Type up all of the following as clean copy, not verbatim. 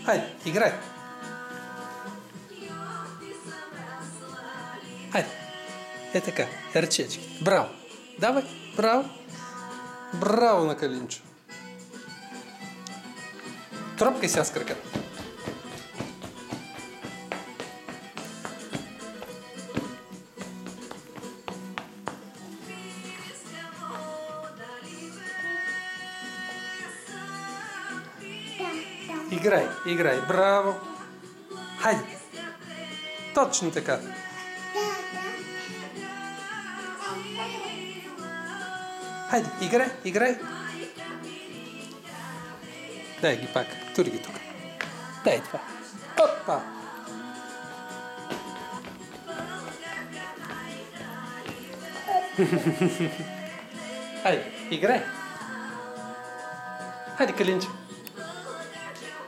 Хайде, играй. Хайде. Е така, ръчечки. Браво. Давай, браво. Браво на Калинчо. Тропкай сега с краката. Играй, играй. Браво. Хайде. Точно така. Хайде, играй, играй. Дай ги пак. Тури ги тук. Дай това. Опа. Хайде, играй. Хайде, Калинчо.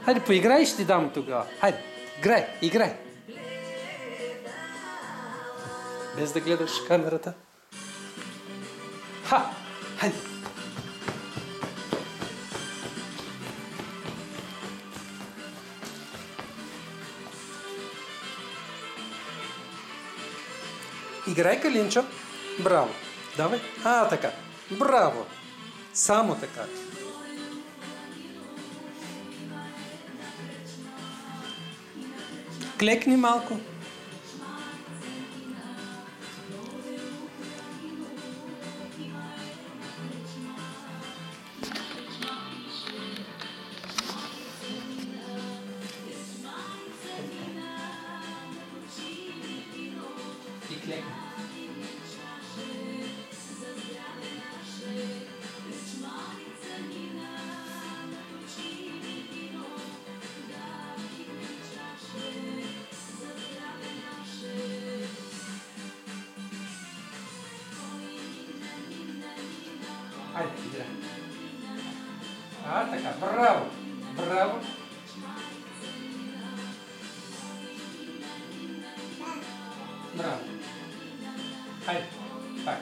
Хайде, поиграй и ще ти дам тогава. Хайде, играй, играй. Без да гледаш камерата. Ха! Хайде. Играй, Калинчо. Браво. Давай. Така. Браво. Само така. Клекни малко. И клекни. Хайде, играй. Така, браво, браво. Браво. Хайде, пак.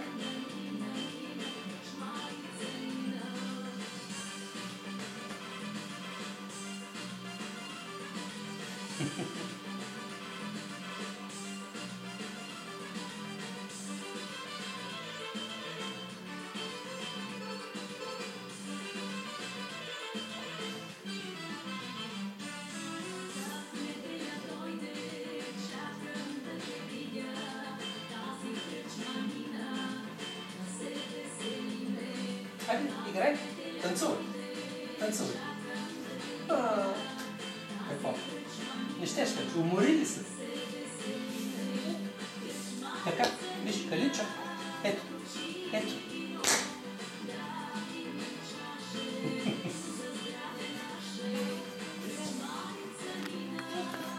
Хайде, играй. Танцувай. Танцувай. Какво? Не щеш ли? Умори ли се? Така, виж, Калинчо. Ето. Ето.